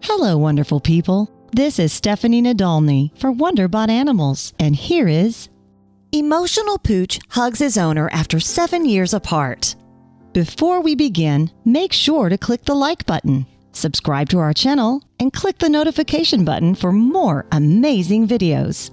Hello, wonderful people. This is Stephanie Nadolny for Wonderbot Animals, and here is Emotional Pooch Hugs His Owner After 7 Years Apart. Before we begin, make sure to click the like button, subscribe to our channel, and click the notification button for more amazing videos.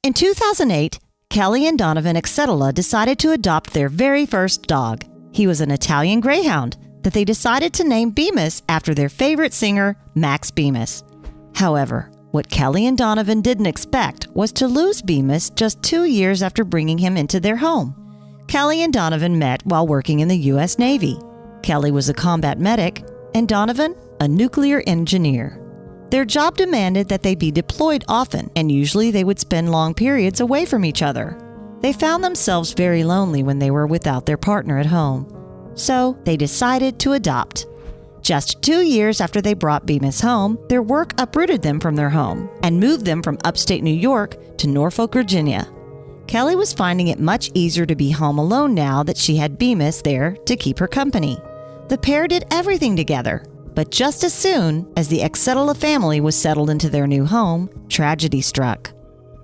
In 2008, Kelly and Donovan Accettola decided to adopt their very first dog. He was an Italian Greyhound that they decided to name Bemis after their favorite singer, Max Bemis. However, what Kelly and Donovan didn't expect was to lose Bemis just 2 years after bringing him into their home. Kelly and Donovan met while working in the U.S. Navy. Kelly was a combat medic, and Donovan, a nuclear engineer. Their job demanded that they be deployed often, and usually they would spend long periods away from each other. They found themselves very lonely when they were without their partner at home. So they decided to adopt. Just 2 years after they brought Bemis home, their work uprooted them from their home and moved them from upstate New York to Norfolk, Virginia. Kelly was finding it much easier to be home alone now that she had Bemis there to keep her company. The pair did everything together. But just as soon as the Accettola family was settled into their new home, tragedy struck.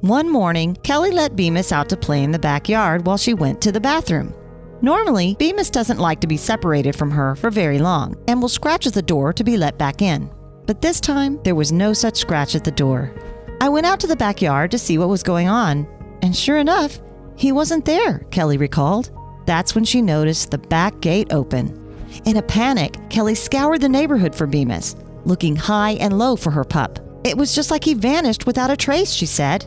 One morning, Kelly let Bemis out to play in the backyard while she went to the bathroom. Normally, Bemis doesn't like to be separated from her for very long and will scratch at the door to be let back in. But this time, there was no such scratch at the door. I went out to the backyard to see what was going on, and sure enough, he wasn't there, Kelly recalled. That's when she noticed the back gate open. In a panic, Kelly scoured the neighborhood for Bemis, looking high and low for her pup. It was just like he vanished without a trace, she said.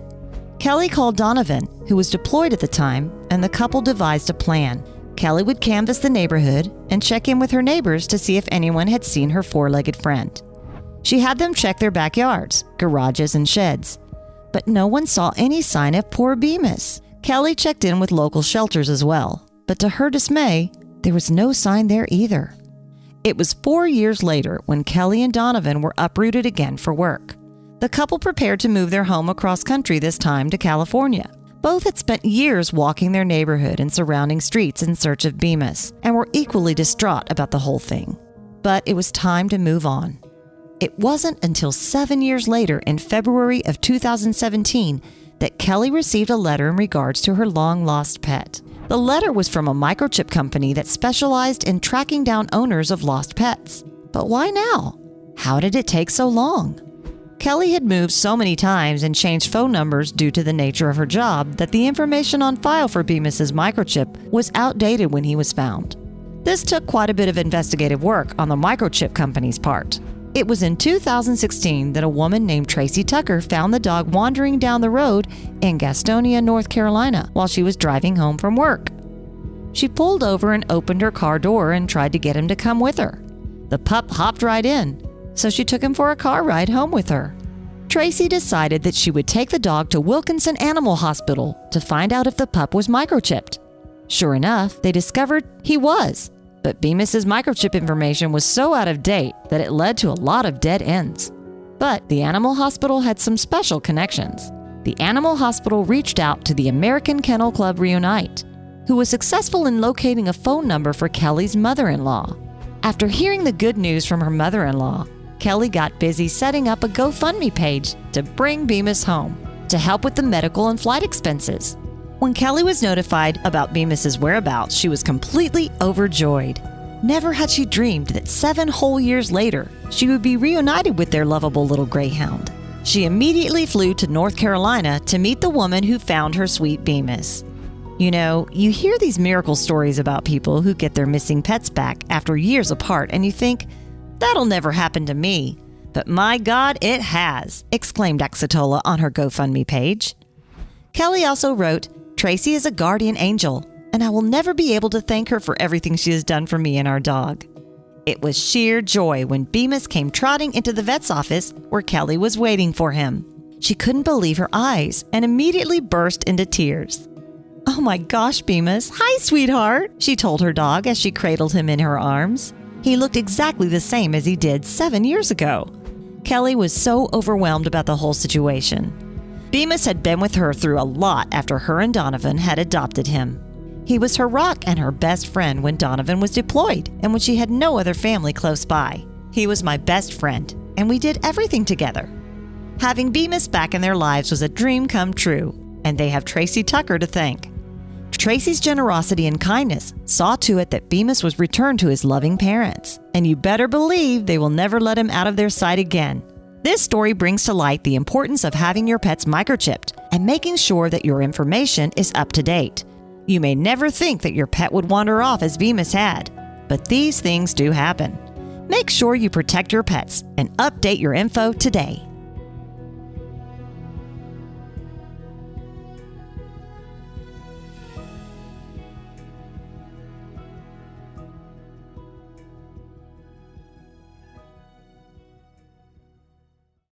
Kelly called Donovan, who was deployed at the time, and the couple devised a plan. Kelly would canvass the neighborhood and check in with her neighbors to see if anyone had seen her four-legged friend. She had them check their backyards, garages, and sheds. But no one saw any sign of poor Bemis. Kelly checked in with local shelters as well, but to her dismay, there was no sign there either. It was 4 years later when Kelly and Donovan were uprooted again for work. The couple prepared to move their home across country, this time to California. Both had spent years walking their neighborhood and surrounding streets in search of Bemis and were equally distraught about the whole thing. But it was time to move on. It wasn't until 7 years later, in February of 2017, that Kelly received a letter in regards to her long-lost pet. The letter was from a microchip company that specialized in tracking down owners of lost pets. But why now? How did it take so long? Kelly had moved so many times and changed phone numbers due to the nature of her job that the information on file for Bemis's microchip was outdated when he was found. This took quite a bit of investigative work on the microchip company's part. It was in 2016 that a woman named Tracy Tucker found the dog wandering down the road in Gastonia, North Carolina, while she was driving home from work. She pulled over and opened her car door and tried to get him to come with her. The pup hopped right in, so she took him for a car ride home with her. Tracy decided that she would take the dog to Wilkinson Animal Hospital to find out if the pup was microchipped. Sure enough, they discovered he was. But Bemis's microchip information was so out of date that it led to a lot of dead ends. But the animal hospital had some special connections. The animal hospital reached out to the American Kennel Club Reunite, who was successful in locating a phone number for Kelly's mother-in-law. After hearing the good news from her mother-in-law, Kelly got busy setting up a GoFundMe page to bring Bemis home to help with the medical and flight expenses. When Kelly was notified about Bemis's whereabouts, she was completely overjoyed. Never had she dreamed that 7 whole years later, she would be reunited with their lovable little greyhound. She immediately flew to North Carolina to meet the woman who found her sweet Bemis. You know, you hear these miracle stories about people who get their missing pets back after years apart, and you think, that'll never happen to me. But my God, it has, exclaimed Accettola on her GoFundMe page. Kelly also wrote, "Tracy is a guardian angel, and I will never be able to thank her for everything she has done for me and our dog." It was sheer joy when Bemis came trotting into the vet's office where Kelly was waiting for him. She couldn't believe her eyes and immediately burst into tears. "Oh my gosh, Bemis. Hi, sweetheart," she told her dog as she cradled him in her arms. He looked exactly the same as he did 7 years ago. Kelly was so overwhelmed about the whole situation. Bemis had been with her through a lot after her and Donovan had adopted him. He was her rock and her best friend when Donovan was deployed and when she had no other family close by. He was my best friend, and we did everything together. Having Bemis back in their lives was a dream come true, and they have Tracy Tucker to thank. Tracy's generosity and kindness saw to it that Bemis was returned to his loving parents, and you better believe they will never let him out of their sight again. This story brings to light the importance of having your pets microchipped and making sure that your information is up to date. You may never think that your pet would wander off as Bemis had, but these things do happen. Make sure you protect your pets and update your info today.